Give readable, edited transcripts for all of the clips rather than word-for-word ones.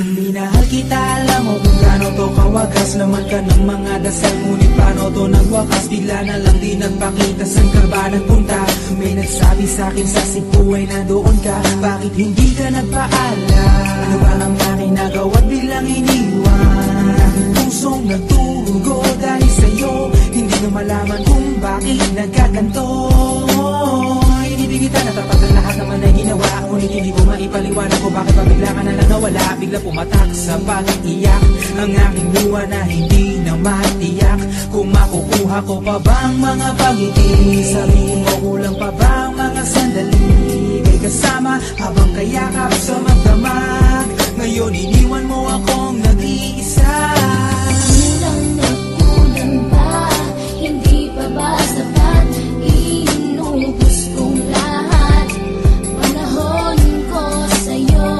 Minahal kita, alam mo kung gaano to kawagas. Laman ka ng mga dasal, ngunit paano to nagwakas? Bigla na lang di nagpakita, saan ka ba nagpunta? May nagsabi sa'kin sa Cebu ay nandoon ka. Bakit hindi ka nagpaalam? Ano ba ang aking nagawa't biglang iniwan? Ang aking pusong nagdurugo dahil sa'yo. Hindi na malaman kung bakit nagkaganto. Inibig kita na tapat ang lahat naman ay ginawa, ngunit hindi ko maipaliwanag kung bakit pa bigla ka na lang nawala. Bigla pumatak sa pag-iiyak ang aking luha na hindi na matiyak. Kung makukuha ko pa bang mga pangiti? Sabihin mo kulang pa bang mga sandali? May kasama habang kayakap sa magdamag. Ngayon iniwan mo akong nag-iisa. Kulang na kulang ba? Hindi pa ba sapat? Inubos kong lahat. Panahon ko sa'yo,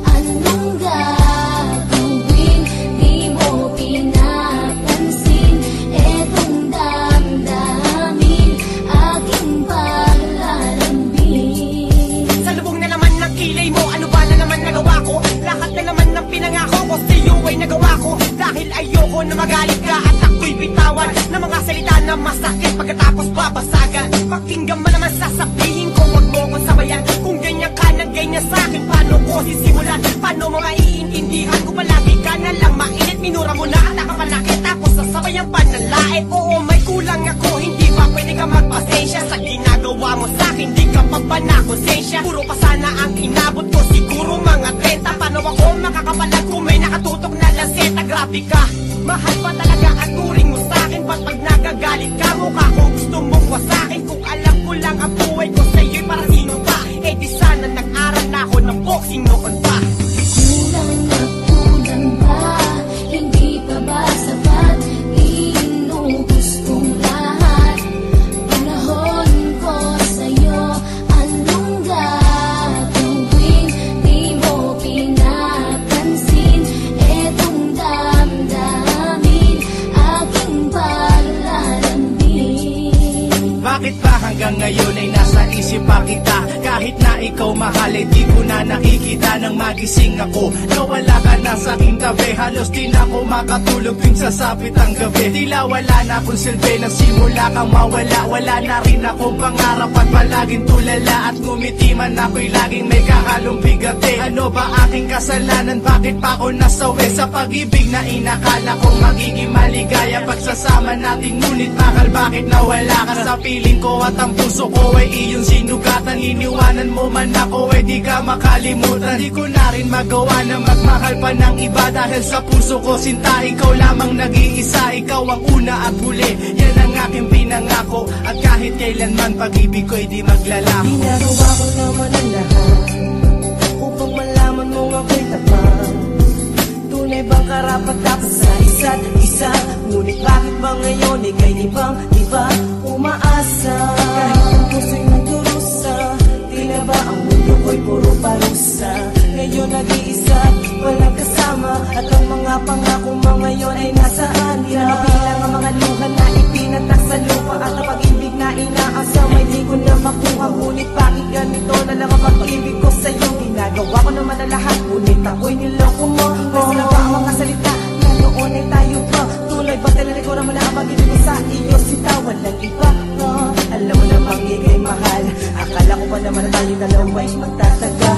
anong gagawin? Di mo pinapansin etong damdamin, aking paglalambing. Sa lubong na naman ng kilay mo, ano ba na naman nagawa ko? Lahat na naman ng pinangako ko sa'yo ay nagawa ko. Dahil ayoko na magalit ka at ako'y bitawan ng mga salita na masakit pagkatapos babasagan. Pakinggan mo naman sasabihin ko, wag mo ko sabayan. Kung ganyan ka na ganyan sa'kin, paano ko sisimulan? Paano mo maiintindihan kung palagi ka na lang mainit? Minura mo na at nakapanakit tapos sasabayan pa ng lait. Oo, may kulang ako, hindi pa pwede ka magpasensya sa ginagawa mo sa'kin, di ka pa ba na konsensya? Puro pa sana ang inabot ko, siguro mga 30. Paano ako makakapalag kung may nakatutok na lanseta? Grabe ka, mahal pa talaga ang turing mo sa'kin. Ba't pag nagagalit ka, mukha ko gusto mong wasakin? Kung alam ko lang ang buhay ko sa'yo'y para sino pa? Eh di sana nag-aral na ako ng boxing noon pa. Kulang na kulang ba? Hindi pa ba sapat? Inubos kong lahat. Panahon ko sa'yo, anong gagawin? Di mo pinapansin etong damdamin, aking paglalambing. Bakit ba hanggang ngayon ay nasa isip pa kita? Kahit na ikaw mahal ay di ko na nakikita. Nang magising ako, nawala ka na sa aking tabi. Halos di na ako makatulog tuwing sasapit ang gabi. Tila wala na akong silbi, nagsimula kang mawala. Wala na rin akong pangarap at palaging tulala. At ngumiti man ako'y laging may kahalong bigati. Ano ba aking kasalanan? Bakit pa ako nasawi sa pag-ibig na inakala kong magiging maligaya? Pagsasama natin ngunit bakal bakit nawala ka sa piling ko? At ang puso ko ay iyong sinugatan. Iniwanan mo man ako ay di ka makalimutan. Di ko na rin magawa na magmahal pa ng iba. Dahil sa puso ko sinta, ikaw lamang nag-iisa. Ikaw ang una at huli, yan ang aking pinangako. At kahit kailanman pag-ibig ko ay di maglalako. Ginagawa ko naman ang lahat upang malaman mo ako'y tapat. Tunay bang karapat dapat sa isa't isa? Ngunit bakit ba ngayon ika'y di ba umaasa? Kahit ang puso'y nagdurusa, tila ba ang mundo ko'y puro parusa? Ngayon nag-iisa, walang kasama, at ang mga pangako mo ngayon ay nasaan? Di na mabilang ang mga luha na ipinatak sa lupa, at ang pag-ibig na inaasam ay di ko na makuha. Ngunit bakit ganito na lang ang pag-ibig ko sa'yo? Ginagawa ko naman ang lahat, ngunit ako'y niloko mo. Kasi na ba ang mga salita na noon ay tayo pa? Tulay ba talaga ko naman ang pag-ibig ko sa iyo? Sita, walang iba. Alam mo namang ika'y mahal, akala ko pa naman na tayo dalawa'y magtataga.